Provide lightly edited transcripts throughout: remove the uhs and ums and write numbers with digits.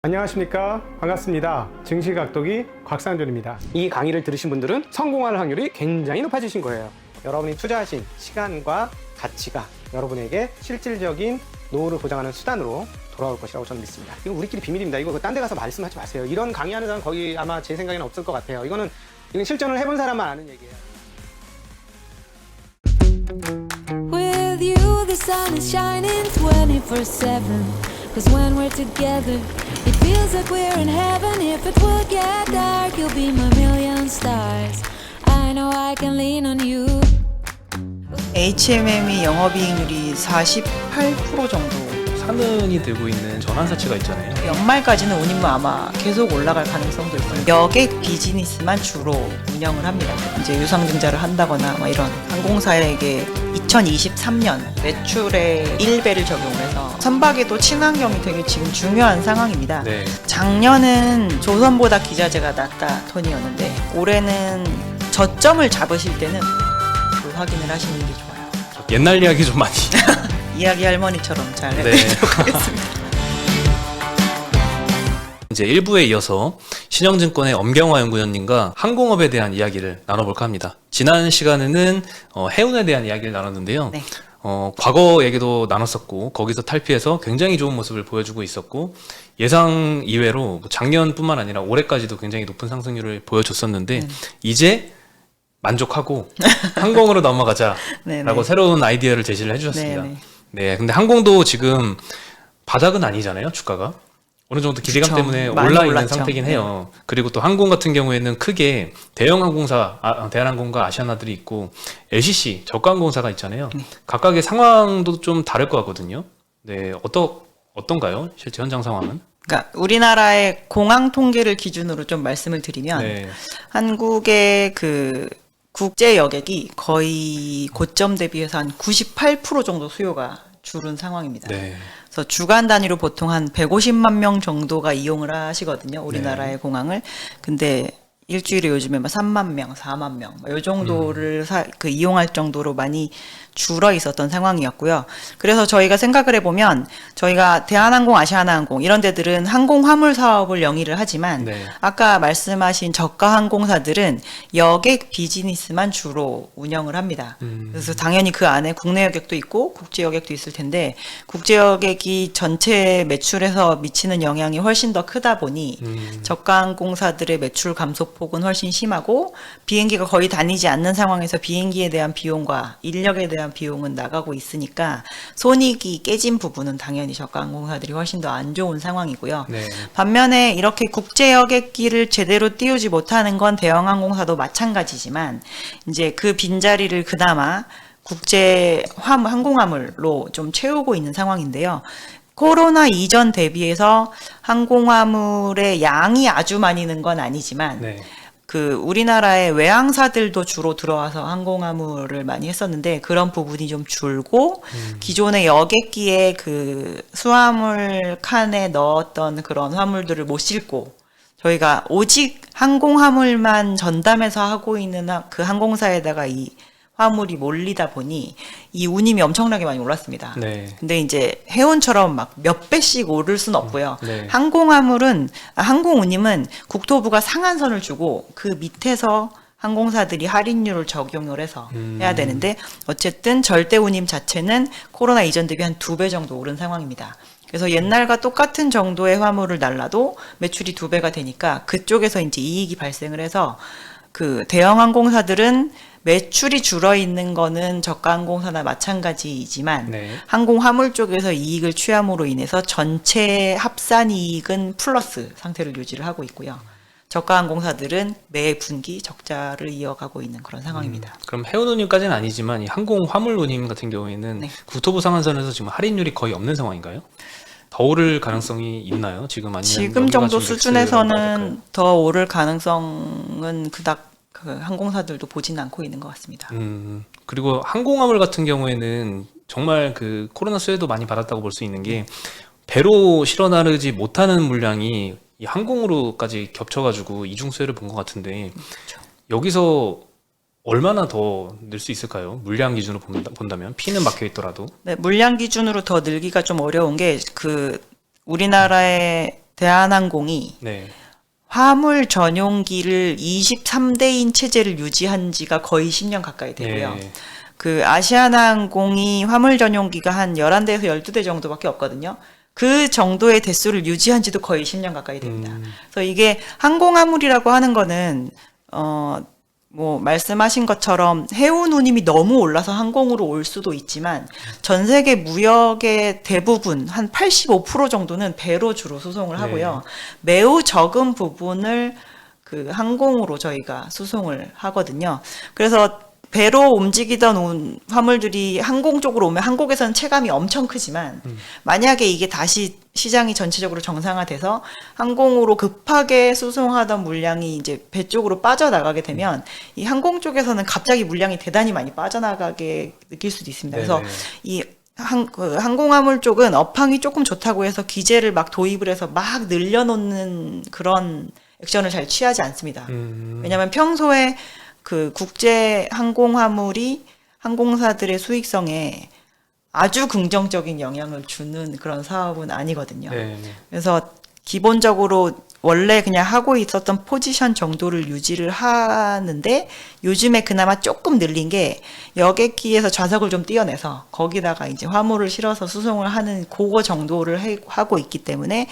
안녕하십니까, 반갑습니다. 증시각도기 곽상준입니다. 이 강의를 들으신 분들은 성공할 확률이 굉장히 높아지신 거예요. 여러분이 투자하신 시간과 가치가 여러분에게 실질적인 노후를 보장하는 수단으로 돌아올 것이라고 저는 믿습니다. 이건 우리끼리 비밀입니다. 이거 딴 데 가서 말씀하지 마세요. 이런 강의하는 사람 거의 아마 제 생각에는 없을 것 같아요. 이건 실전을 해본 사람만 아는 얘기예요. With you, the sun is shining 24/7. Cause when we're together, it feels like we're in heaven. If it will get dark, you'll be my million stars. I know I can lean on you. HMM이 영업이익률이 48% 정도. 산은이 들고 있는 전환사채가 있잖아요. 연말까지는 운임은 아마 계속 올라갈 가능성도 있고요. 여객 비즈니스만 주로 운영을 합니다. 이제 유상증자를 한다거나 이런 항공사에게 2023년 매출의 1배를 적용해서 선박에도 친환경이 되게 지금 중요한 상황입니다. 네. 작년은 조선보다 기자재가 낮다 톤이었는데 올해는 저점을 잡으실 때는 그 확인을 하시는 게 좋아요. 옛날 이야기 좀 많이. 이야기 할머니처럼 잘 네. 해드리도록 하겠습니다. 이제 1부에 이어서 신영증권의 엄경화 연구원님과 항공업에 대한 이야기를 나눠볼까 합니다. 지난 시간에는 해운에 대한 이야기를 나눴는데요. 네. 과거 얘기도 나눴었고 거기서 탈피해서 굉장히 좋은 모습을 보여주고 있었고 예상 이외로 작년뿐만 아니라 올해까지도 굉장히 높은 상승률을 보여줬었는데 이제 만족하고 항공으로 넘어가자라고 네네. 새로운 아이디어를 제시를 해주셨습니다. 네네. 네, 근데 항공도 지금 바닥은 아니잖아요, 주가가. 어느 정도 기대감 그쵸. 때문에 많이 올라 있는 올랐죠. 상태긴 해요. 그리고 또 항공 같은 경우에는 크게 대형 항공사, 대한항공과 아시아나들이 있고 LCC, 저가항공사가 있잖아요. 각각의 상황도 좀 다를 것 같거든요. 네, 어떤가요? 실제 현장 상황은? 그러니까 우리나라의 공항 통계를 기준으로 좀 말씀을 드리면 네. 한국의 그 국제 여객이 거의 고점 대비해서 한 98% 정도 수요가 줄은 상황입니다. 네. 그래서 주간 단위로 보통 한 150만 명 정도가 이용을 하시거든요. 우리나라의 공항을. 근데 일주일에 요즘에 3만 명, 4만 명, 이 정도를 이용할 정도로 많이 줄어 있었던 상황이었고요. 그래서 저희가 생각을 해보면 저희가 대한항공, 아시아나항공 이런 데들은 항공 화물 사업을 영위를 하지만 네. 아까 말씀하신 저가 항공사들은 여객 비즈니스만 주로 운영을 합니다. 그래서 당연히 그 안에 국내 여객도 있고 국제 여객도 있을 텐데 국제 여객이 전체 매출에서 미치는 영향이 훨씬 더 크다 보니 저가 항공사들의 매출 감소폭은 훨씬 심하고 비행기가 거의 다니지 않는 상황에서 비행기에 대한 비용과 인력에 대한 비용은 나가고 있으니까 손익이 깨진 부분은 당연히 저가 항공사들이 훨씬 더 안 좋은 상황이고요. 네. 반면에 이렇게 국제 여객기를 제대로 띄우지 못하는 건 대형 항공사도 마찬가지지만 이제 그 빈자리를 그나마 국제 항공화물로 좀 채우고 있는 상황인데요. 코로나 이전 대비해서 항공화물의 양이 아주 많이 는 건 아니지만 네. 그 우리나라의 외항사들도 주로 들어와서 항공화물을 많이 했었는데 그런 부분이 좀 줄고 기존의 여객기에 그 수화물 칸에 넣었던 그런 화물들을 못 싣고 저희가 오직 항공화물만 전담해서 하고 있는 그 항공사에다가 이 화물이 몰리다 보니 이 운임이 엄청나게 많이 올랐습니다. 네. 근데 이제 해운처럼 막 몇 배씩 오를 수는 없고요. 네. 항공 운임은 국토부가 상한선을 주고 그 밑에서 항공사들이 할인율을 적용을 해서 해야 되는데 어쨌든 절대 운임 자체는 코로나 이전 대비 한 2배 정도 오른 상황입니다. 그래서 옛날과 똑같은 정도의 화물을 날라도 매출이 2배가 되니까 그쪽에서 이제 이익이 발생을 해서 그 대형 항공사들은 매출이 줄어 있는 거는 저가 항공사나 마찬가지이지만 네. 항공 화물 쪽에서 이익을 취함으로 인해서 전체 합산 이익은 플러스 상태를 유지를 하고 있고요. 저가 항공사들은 매 분기 적자를 이어가고 있는 그런 상황입니다. 그럼 해운 운임까지는 아니지만 이 항공 화물 운임 같은 경우에는 네. 국토부 상한선에서 지금 할인율이 거의 없는 상황인가요? 더 오를 가능성이 있나요? 지금 아니면 지금 여기가 정도 좀 수준에서는 렉스라고 더 오를 가능성은 그닥 그 항공사들도 보지는 않고 있는 것 같습니다. 그리고 항공화물 같은 경우에는 정말 그 코로나 수혜도 많이 받았다고 볼 수 있는 게 배로 실어 나르지 못하는 물량이 이 항공으로까지 겹쳐가지고 이중 수혜를 본 것 같은데 여기서 얼마나 더 늘 수 있을까요? 물량 기준으로 본다면 피는 막혀 있더라도. 네, 물량 기준으로 더 늘기가 좀 어려운 게 그 우리나라의 대한항공이 네. 화물 전용기를 23대인 체제를 유지한 지가 거의 10년 가까이 되고요. 네. 그 아시아나항공이 화물 전용기가 한 11대에서 12대 정도밖에 없거든요. 그 정도의 대수를 유지한 지도 거의 10년 가까이 됩니다. 그래서 이게 항공화물이라고 하는 거는 뭐 말씀하신 것처럼 해운 운임이 너무 올라서 항공으로 올 수도 있지만 전 세계 무역의 대부분 한 85% 정도는 배로 주로 수송을 하고요. 매우 적은 부분을 그 항공으로 저희가 수송을 하거든요. 그래서 배로 움직이던 화물들이 항공 쪽으로 오면 항공에서는 체감이 엄청 크지만 만약에 이게 다시 시장이 전체적으로 정상화돼서 항공으로 급하게 수송하던 물량이 이제 배 쪽으로 빠져나가게 되면 이 항공 쪽에서는 갑자기 물량이 대단히 많이 빠져나가게 느낄 수도 있습니다. 그래서 네네. 이 항공화물 쪽은 업황이 조금 좋다고 해서 기재를 막 도입을 해서 막 늘려놓는 그런 액션을 잘 취하지 않습니다. 왜냐하면 평소에 그 국제 항공화물이 항공사들의 수익성에 아주 긍정적인 영향을 주는 그런 사업은 아니거든요. 네. 그래서 기본적으로 원래 그냥 하고 있었던 포지션 정도를 유지를 하는데 요즘에 그나마 조금 늘린 게 여객기에서 좌석을 좀 띄어내서 거기다가 이제 화물을 실어서 수송을 하는 그거 정도를 하고 있기 때문에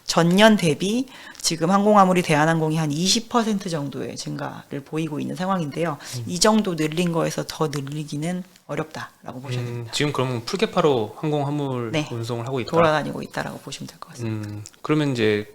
전년 대비 지금 항공화물이 대한항공이 한 20% 정도의 증가를 보이고 있는 상황인데요. 이 정도 늘린 거에서 더 늘리기는 어렵다라고 보셔야 됩니다. 지금 그러면 풀개파로 항공화물 네. 운송을 하고 있다. 돌아다니고 있다라고 보시면 될 것 같습니다. 그러면 이제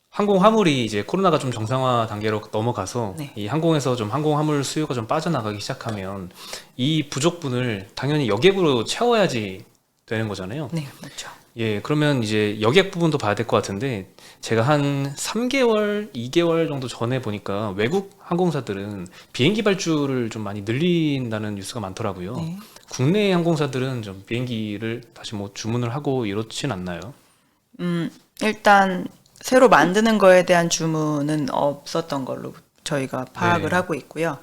항공화물이 이제 코로나가 좀 정상화 단계로 넘어가서 네. 이 항공에서 좀 항공화물 수요가 좀 빠져나가기 시작하면 이 부족분을 당연히 여객으로 채워야지 되는 거잖아요. 네, 그렇죠. 예, 그러면 이제 여객 부분도 봐야 될 것 같은데 제가 한 3개월, 2개월 정도 전에 보니까 외국 항공사들은 비행기 발주를 좀 많이 늘린다는 뉴스가 많더라고요. 네. 국내 항공사들은 좀 비행기를 다시 뭐 주문을 하고 이렇진 않나요? 일단 새로 만드는 거에 대한 주문은 없었던 걸로 저희가 파악을 네. 하고 있고요.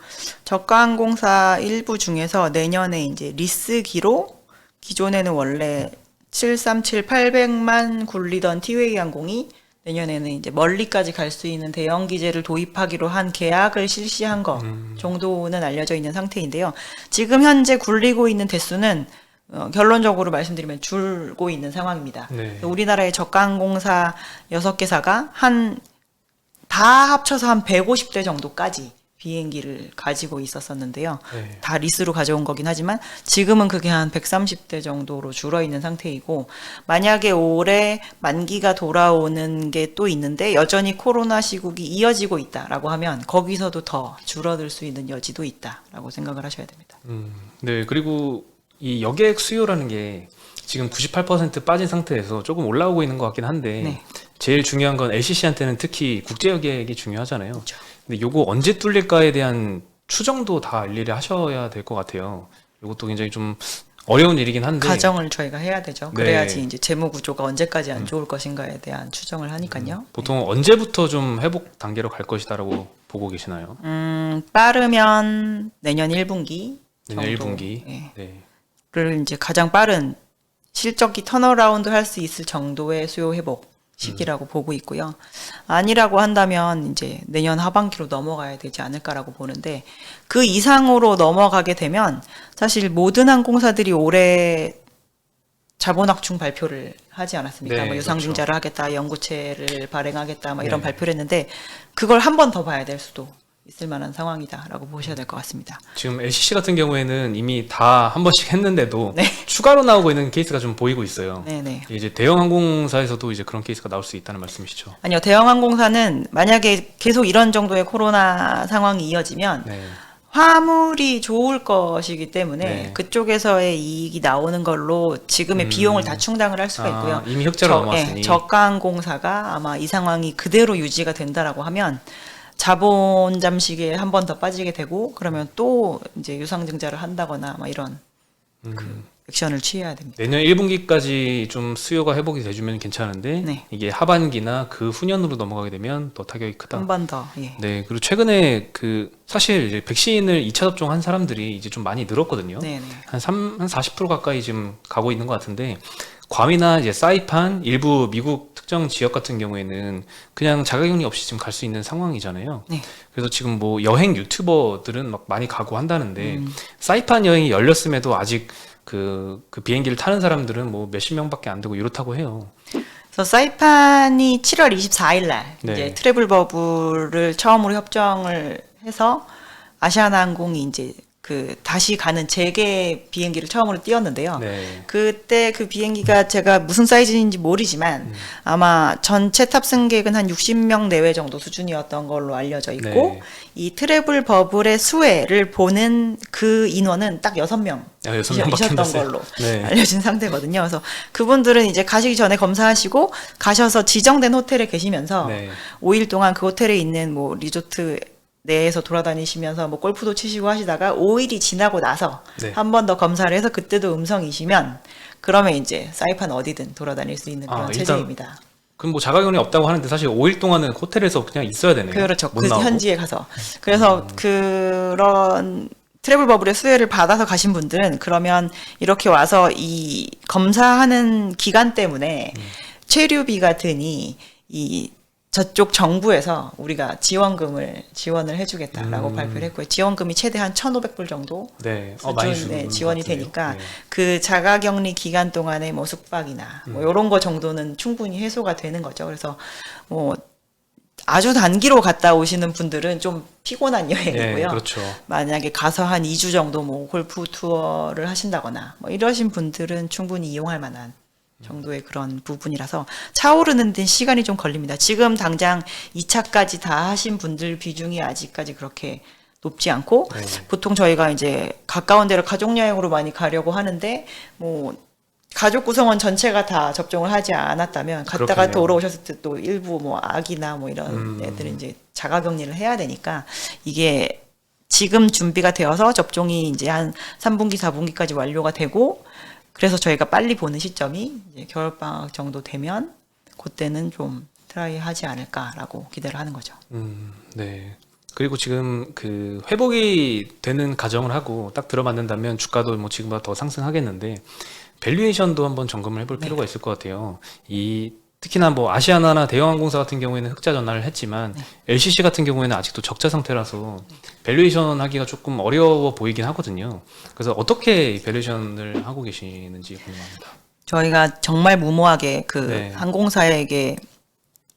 저가항공사 일부 중에서 내년에 이제 리스기로 기존에는 원래 737, 800만 굴리던 티웨이 항공이 내년에는 이제 멀리까지 갈 수 있는 대형 기제를 도입하기로 한 계약을 실시한 거 정도는 알려져 있는 상태인데요. 지금 현재 굴리고 있는 대수는 결론적으로 말씀드리면 줄고 있는 상황입니다. 네. 우리나라의 저가항공사 6개사가 다 합쳐서 한 150대 정도까지 비행기를 가지고 있었었는데요. 네. 다 리스로 가져온 거긴 하지만 지금은 그게 한 130대 정도로 줄어 있는 상태이고 만약에 올해 만기가 돌아오는 게 또 있는데 여전히 코로나 시국이 이어지고 있다라고 하면 거기서도 더 줄어들 수 있는 여지도 있다라고 생각을 하셔야 됩니다. 네, 그리고 이 여객 수요라는 게 지금 98% 빠진 상태에서 조금 올라오고 있는 것 같긴 한데 네. 제일 중요한 건 LCC한테는 특히 국제 여객이 중요하잖아요. 근데 요거 언제 뚫릴까에 대한 추정도 다 일일이 하셔야 될 것 같아요. 이것도 굉장히 좀 어려운 일이긴 한데 가정을 저희가 해야 되죠. 네. 그래야지 이제 재무 구조가 언제까지 안 좋을 것인가에 대한 추정을 하니까요. 보통 언제부터 좀 회복 단계로 갈 것이다라고 보고 계시나요? 빠르면 내년 1분기 내년 정도. 1분기. 예. 네. 를 이제 가장 빠른 실적이 턴어라운드 할 수 있을 정도의 수요 회복 시기라고 보고 있고요. 아니라고 한다면 이제 내년 하반기로 넘어가야 되지 않을까라고 보는데 그 이상으로 넘어가게 되면 사실 모든 항공사들이 올해 자본 확충 발표를 하지 않았습니까? 네, 뭐 유상증자를 그렇죠. 하겠다, 연구체를 발행하겠다, 뭐 이런 네. 발표를 했는데 그걸 한 번 더 봐야 될 수도 있을 만한 상황이다라고 보셔야 될 것 같습니다. 지금 LCC 같은 경우에는 이미 다 한 번씩 했는데도 네. 추가로 나오고 있는 케이스가 좀 보이고 있어요. 네네. 이제 대형 항공사에서도 이제 그런 케이스가 나올 수 있다는 말씀이시죠? 아니요, 대형 항공사는 만약에 계속 이런 정도의 코로나 상황이 이어지면 네. 화물이 좋을 것이기 때문에 네. 그쪽에서의 이익이 나오는 걸로 지금의 비용을 다 충당을 할 수가 있고요. 이미 흑자로 넘어왔으니. 저가항공사가 아마 이 상황이 그대로 유지가 된다라고 하면 자본 잠식에 한 번 더 빠지게 되고 그러면 또 이제 유상증자를 한다거나 막 이런 그 액션을 취해야 됩니다. 내년 1분기까지 좀 수요가 회복이 돼주면 괜찮은데 네. 이게 하반기나 그 후년으로 넘어가게 되면 더 타격이 크다. 한 번 더. 예. 네, 그리고 최근에 그 사실 이제 백신을 2차 접종한 사람들이 이제 좀 많이 늘었거든요. 네네. 한 40% 가까이 지금 가고 있는 것 같은데 괌이나 이제 사이판 일부 미국 특정 지역 같은 경우에는 그냥 자가격리 없이 지금 갈 수 있는 상황이잖아요. 네. 그래서 지금 뭐 여행 유튜버들은 막 많이 가고 한다는데 사이판 여행이 열렸음에도 아직 그 비행기를 타는 사람들은 뭐 몇십 명밖에 안 되고 이렇다고 해요. 그래서 사이판이 7월 24일 날 네. 이제 트래블 버블을 처음으로 협정을 해서 아시아나항공이 이제 그 다시 가는 재개 비행기를 처음으로 띄웠는데요. 네. 그때 그 비행기가 제가 무슨 사이즈인지 모르지만 아마 전체 탑승객은 한 60명 내외 정도 수준이었던 걸로 알려져 있고 네. 이 트래블 버블의 수혜를 보는 그 인원은 딱 6명 여섯 명밖에 안 이셨던 됐어요. 걸로 네. 알려진 상태거든요. 그래서 그분들은 이제 가시기 전에 검사하시고 가셔서 지정된 호텔에 계시면서 네. 5일 동안 그 호텔에 있는 뭐 리조트 내에서 돌아다니시면서 뭐 골프도 치시고 하시다가 5일이 지나고 나서 네. 한 번 더 검사를 해서 그때도 음성이시면 그러면 이제 사이판 어디든 돌아다닐 수 있는 그런 일단 체제입니다. 그럼 뭐 자가격리 없다고 하는데 사실 5일 동안은 호텔에서 그냥 있어야 되네요. 그렇죠. 못 그 나오고. 현지에 가서. 그래서 그런 트래블 버블의 수혜를 받아서 가신 분들은 그러면 이렇게 와서 이 검사하는 기간 때문에 체류비가 드니 이 저쪽 정부에서 우리가 지원을 해주겠다라고 발표를 했고요. 지원금이 최대 한 1,500불 정도 네. 많이 수준의 주는 지원이 것 같아요. 되니까 네. 그 자가격리 기간 동안의 뭐 숙박이나 뭐 이런 거 정도는 충분히 해소가 되는 거죠. 그래서 뭐 아주 단기로 갔다 오시는 분들은 좀 피곤한 여행이고요. 네, 그렇죠. 만약에 가서 한 2주 정도 뭐 골프 투어를 하신다거나 뭐 이러신 분들은 충분히 이용할 만한 정도의 그런 부분이라서 차오르는 데 시간이 좀 걸립니다. 지금 당장 2차까지 다 하신 분들 비중이 아직까지 그렇게 높지 않고 네. 보통 저희가 이제 가까운 데를 가족 여행으로 많이 가려고 하는데 뭐 가족 구성원 전체가 다 접종을 하지 않았다면 갔다가 그렇겠네요. 돌아오셨을 때 또 일부 뭐 아기나 뭐 이런 애들은 이제 자가격리를 해야 되니까 이게 지금 준비가 되어서 접종이 이제 한 3분기, 4분기까지 완료가 되고 그래서 저희가 빨리 보는 시점이 이제 겨울방학 정도 되면 그때는 좀 트라이 하지 않을까라고 기대를 하는 거죠. 네. 그리고 지금 그 회복이 되는 가정을 하고 딱 들어맞는다면 주가도 뭐 지금보다 더 상승하겠는데 밸류에이션도 한번 점검을 해볼 필요가 있을 것 같아요. 특히나 뭐 아시아나나 대형항공사 같은 경우에는 흑자 전환을 했지만 LCC 같은 경우에는 아직도 적자 상태라서 밸류에이션 하기가 조금 어려워 보이긴 하거든요. 그래서 어떻게 밸류에이션을 하고 계시는지 궁금합니다. 저희가 정말 무모하게 그 네. 항공사에게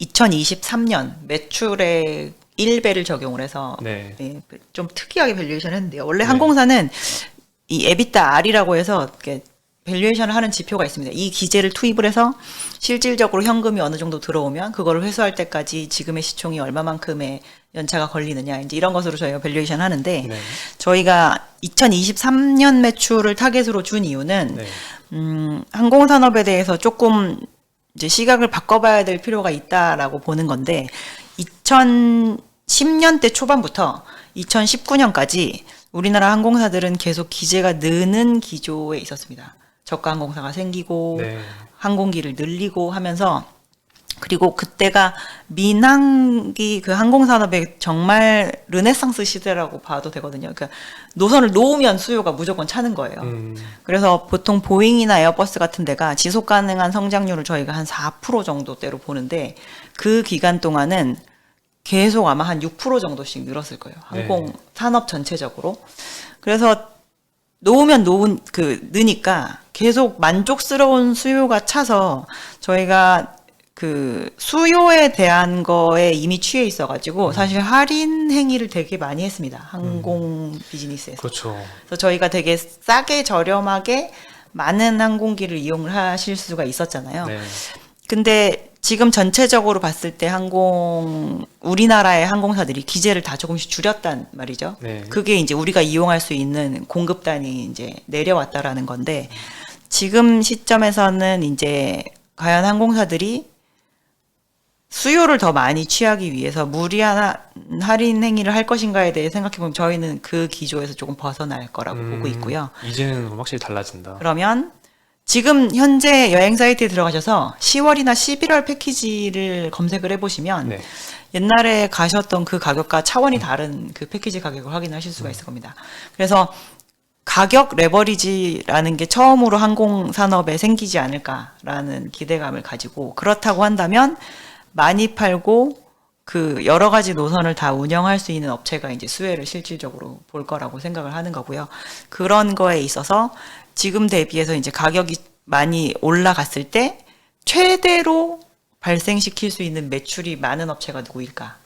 2023년 매출의 1배를 적용을 해서 네. 네, 좀 특이하게 밸류에이션을 했는데요. 원래 항공사는 이 에비타 R이라고 해서 이렇게 밸류에이션을 하는 지표가 있습니다. 이 기재를 투입을 해서 실질적으로 현금이 어느 정도 들어오면 그걸 회수할 때까지 지금의 시총이 얼마만큼의 연차가 걸리느냐 이제 이런 것으로 저희가 밸류에이션 하는데 네. 저희가 2023년 매출을 타겟으로 준 이유는 네. 항공산업에 대해서 조금 이제 시각을 바꿔봐야 될 필요가 있다라고 보는 건데 2010년대 초반부터 2019년까지 우리나라 항공사들은 계속 기재가 느는 기조에 있었습니다. 저가 항공사가 생기고 네. 항공기를 늘리고 하면서 그리고 그때가 민항기 그 항공산업의 정말 르네상스 시대라고 봐도 되거든요. 그러니까 노선을 놓으면 수요가 무조건 차는 거예요. 그래서 보통 보잉이나 에어버스 같은 데가 지속 가능한 성장률을 저희가 한 4% 정도대로 보는데 그 기간 동안은 계속 아마 한 6% 정도씩 늘었을 거예요. 항공 산업 전체적으로. 그래서 느니까 계속 만족스러운 수요가 차서 저희가 그 수요에 대한 거에 이미 취해 있어가지고 사실 할인 행위를 되게 많이 했습니다. 항공 비즈니스에서. 그렇죠. 그래서 저희가 되게 싸게 저렴하게 많은 항공기를 이용을 하실 수가 있었잖아요. 네. 근데 지금 전체적으로 봤을 때 우리나라의 항공사들이 기재를 다 조금씩 줄였단 말이죠. 네. 그게 이제 우리가 이용할 수 있는 공급단이 이제 내려왔다라는 건데 지금 시점에서는 이제 과연 항공사들이 수요를 더 많이 취하기 위해서 무리한 할인 행위를 할 것인가에 대해 생각해보면 저희는 그 기조에서 조금 벗어날 거라고 보고 있고요. 이제는 확실히 달라진다. 그러면 지금 현재 여행 사이트에 들어가셔서 10월이나 11월 패키지를 검색을 해보시면 네. 옛날에 가셨던 그 가격과 차원이 다른 그 패키지 가격을 확인하실 수가 있을 겁니다. 그래서 가격 레버리지라는 게 처음으로 항공산업에 생기지 않을까라는 기대감을 가지고, 그렇다고 한다면 많이 팔고 그 여러 가지 노선을 다 운영할 수 있는 업체가 이제 수혜를 실질적으로 볼 거라고 생각을 하는 거고요. 그런 거에 있어서 지금 대비해서 이제 가격이 많이 올라갔을 때 최대로 발생시킬 수 있는 매출이 많은 업체가 누구일까?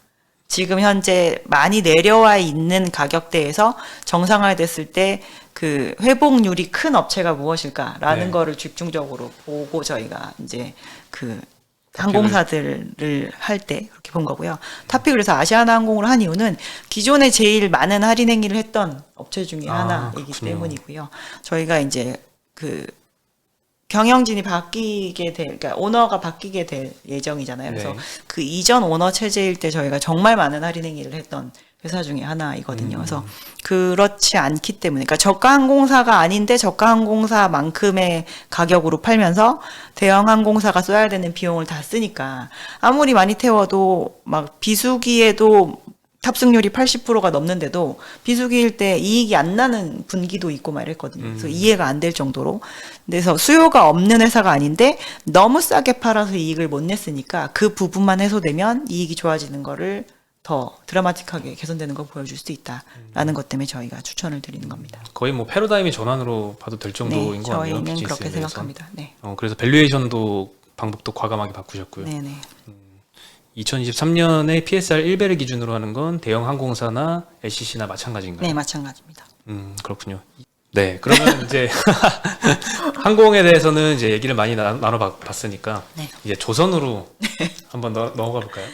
지금 현재 많이 내려와 있는 가격대에서 정상화됐을 때 그 회복률이 큰 업체가 무엇일까라는 네. 거를 집중적으로 보고 저희가 이제 그 항공사들을 할 때 그렇게 본 거고요. 탑픽 그래서 아시아나항공으로 한 이유는 기존에 제일 많은 할인 행위를 했던 업체 중에 하나이기 그렇군요. 때문이고요. 저희가 이제 그 경영진이 바뀌게 될, 그러니까 오너가 바뀌게 될 예정이잖아요. 그래서 네. 그 이전 오너 체제일 때 저희가 정말 많은 할인 행위를 했던 회사 중에 하나이거든요. 그래서 그렇지 않기 때문에, 그러니까 저가 항공사가 아닌데 저가 항공사만큼의 가격으로 팔면서 대형 항공사가 써야 되는 비용을 다 쓰니까 아무리 많이 태워도 막 비수기에도 탑승률이 80%가 넘는데도 비수기일 때 이익이 안 나는 분기도 있고 막 이랬거든요. 그래서 이해가 안 될 정도로. 그래서 수요가 없는 회사가 아닌데 너무 싸게 팔아서 이익을 못 냈으니까 그 부분만 해소되면 이익이 좋아지는 거를 더 드라마틱하게 개선되는 걸 보여줄 수 있다라는 것 때문에 저희가 추천을 드리는 겁니다. 거의 뭐 패러다임의 전환으로 봐도 될 정도인 것 같네요. 저희는 비즈니스에 그렇게 대해서. 생각합니다. 네. 그래서 밸류에이션도 방법도 과감하게 바꾸셨고요. 네네. 2023년에 PSR 1배를 기준으로 하는 건 대형 항공사나 LCC나 마찬가지인가요? 네, 마찬가지입니다. 그렇군요. 네, 그러면 이제 항공에 대해서는 이제 얘기를 많이 나눠봤으니까 네. 이제 조선으로 한번 넘어가 볼까요?